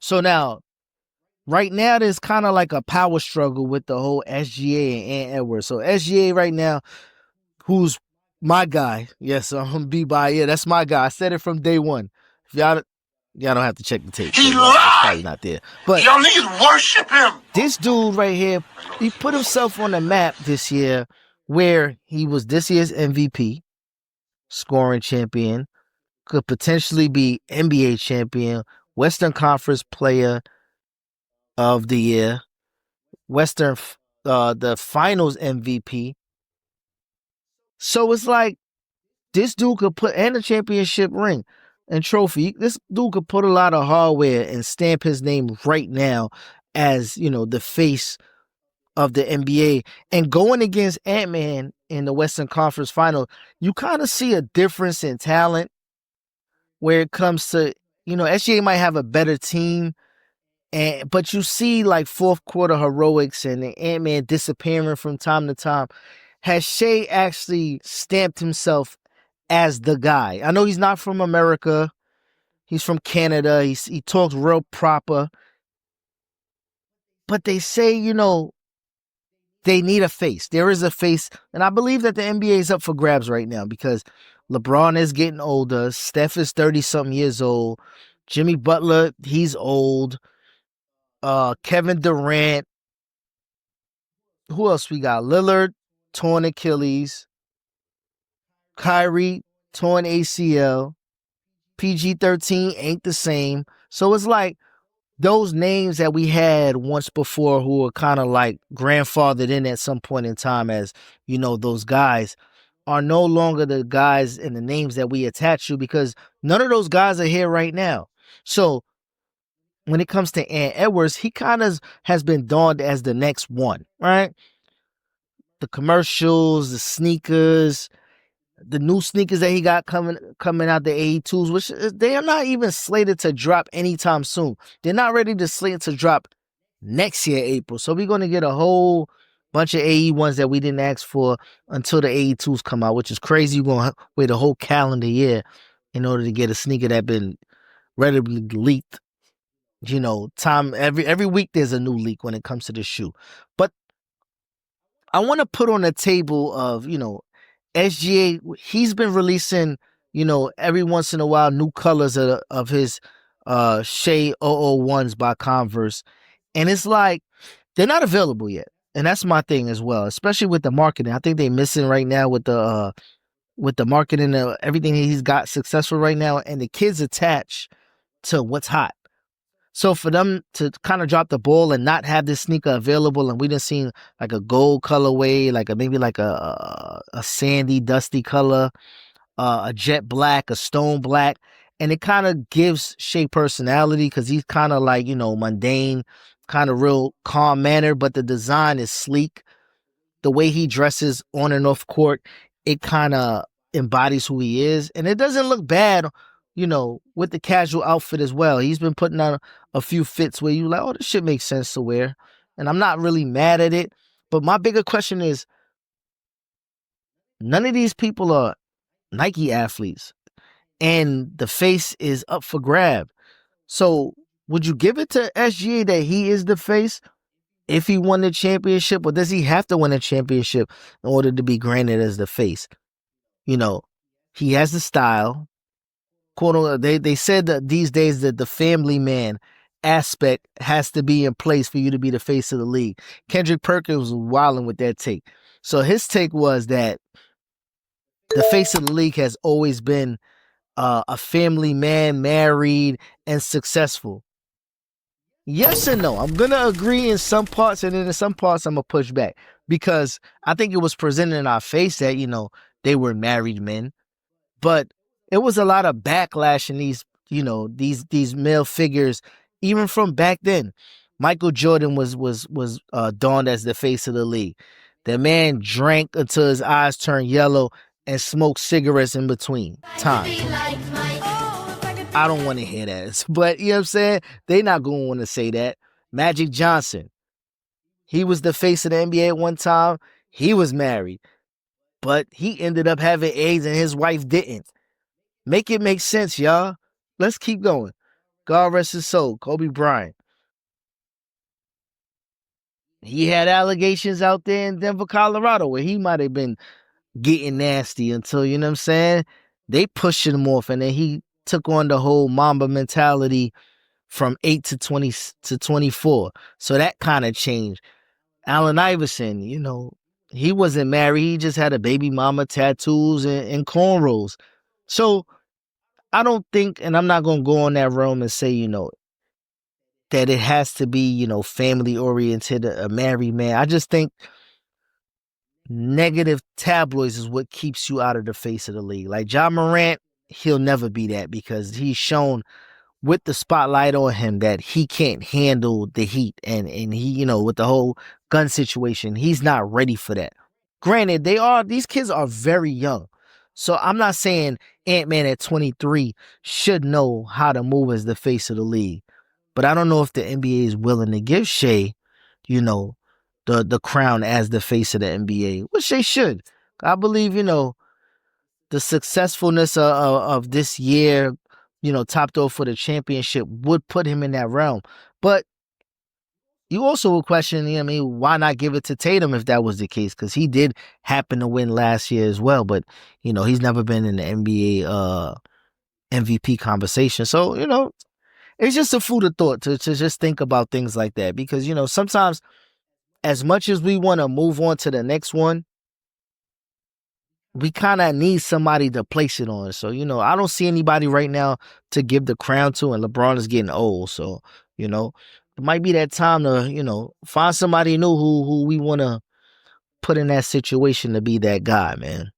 So now, right now, there's kind of like a power struggle with the whole SGA and Ant Edwards. So SGA right now, who's my guy? Yes, I'm gonna be by. Yeah, that's my guy. I said it from day one. If y'all don't have to check the tape. He It's probably lied. not there. But Y'all niggas worship him. this dude right here, he put himself on the map this year, where he was this year's MVP, scoring champion, could potentially be NBA champion, Western Conference Player of the Year, the Finals MVP. So it's like this dude could put and a championship ring and trophy. This dude could put a lot of hardware and stamp his name right now as the face of the NBA. And going against Ant-Man in the Western Conference Final, you kind of see a difference in talent where it comes to SGA might have a better team. But you see like fourth quarter heroics and Ant-Man disappearing from time to time. Has Shai actually stamped himself as the guy? I know he's not from America. He's from Canada. He talks real proper. But they say, they need a face. There is a face. And I believe that the NBA is up for grabs right now because LeBron is getting older. Steph is 30-something years old. Jimmy Butler, he's old. Kevin Durant. Who else we got? Lillard, torn Achilles. Kyrie, torn ACL. PG-13 ain't the same. So it's like those names that we had once before who were kind of like grandfathered in at some point in time as, those guys are no longer the guys and the names that we attach to because none of those guys are here right now. So when it comes to Ant Edwards, he kind of has been donned as the next one, right? The commercials, the sneakers, the new sneakers that he got coming out, the AE2s, which they are not even slated to drop anytime soon. They're not ready to slate to drop next year, April. So we're going to get a whole bunch of AE1s that we didn't ask for until the AE2s come out, which is crazy. You're going to wait a whole calendar year in order to get a sneaker that been readily leaked. Time every week there's a new leak when it comes to the shoe. But I want to put on the table of, SGA, he's been releasing, every once in a while new colors of his Shai 001s by Converse. And it's like they're not available yet. And that's my thing as well, especially with the marketing. I think they're missing right now with the marketing, everything he's got successful right now, and the kids attached to what's hot. So for them to kind of drop the ball and not have this sneaker available, and we done seen like a gold colorway, maybe a sandy, dusty color, a jet black, a stone black, and it kind of gives Shai personality because he's kind of like mundane, kind of real calm manner, but the design is sleek. The way he dresses on and off court, it kind of embodies who he is, and it doesn't look bad. With the casual outfit as well. He's been putting on a few fits where you like, oh, this shit makes sense to wear. And I'm not really mad at it. But my bigger question is, none of these people are Nike athletes. And the face is up for grab. So would you give it to SGA that he is the face if he won the championship? Or does he have to win a championship in order to be granted as the face? He has the style. Quote, they said that these days that the family man aspect has to be in place for you to be the face of the league. Kendrick Perkins was wilding with that take. So his take was that the face of the league has always been a family man, married and successful. Yes and no. I'm going to agree in some parts, and then in some parts I'm going to push back because I think it was presented in our face that, they were married men. But it was a lot of backlash in these male figures, even from back then. Michael Jordan was donned as the face of the league. The man drank until his eyes turned yellow and smoked cigarettes in between time. I don't want to hear that, but you know what I'm saying? They not going to want to say that. Magic Johnson, he was the face of the NBA at one time. He was married, but he ended up having AIDS and his wife didn't. Make it make sense, y'all. Let's keep going. God rest his soul, Kobe Bryant. He had allegations out there in Denver, Colorado, where he might have been getting nasty until, you know what I'm saying? They pushed him off, and then he took on the whole Mamba mentality from 8 to 20 to 24. So that kind of changed. Allen Iverson, he wasn't married. He just had a baby mama, tattoos, and cornrows. So I don't think, and I'm not going to go on that realm and say, that it has to be, family oriented, a married man. I just think negative tabloids is what keeps you out of the face of the league. Like Ja Morant, he'll never be that because he's shown with the spotlight on him that he can't handle the heat, and he, with the whole gun situation, he's not ready for that. Granted, these kids are very young. So I'm not saying Ant-Man at 23 should know how to move as the face of the league. But I don't know if the NBA is willing to give Shai, you know, the crown as the face of the NBA, which they should. I believe, the successfulness of this year, topped off for the championship would put him in that realm. But you also would question, why not give it to Tatum if that was the case? Because he did happen to win last year as well, but he's never been in the NBA MVP conversation. So it's just a food of thought to just think about things like that, because sometimes as much as we want to move on to the next one, we kind of need somebody to place it on. So, I don't see anybody right now to give the crown to, and LeBron is getting old. So, it might be that time to, find somebody new who we want to put in that situation to be that guy, man.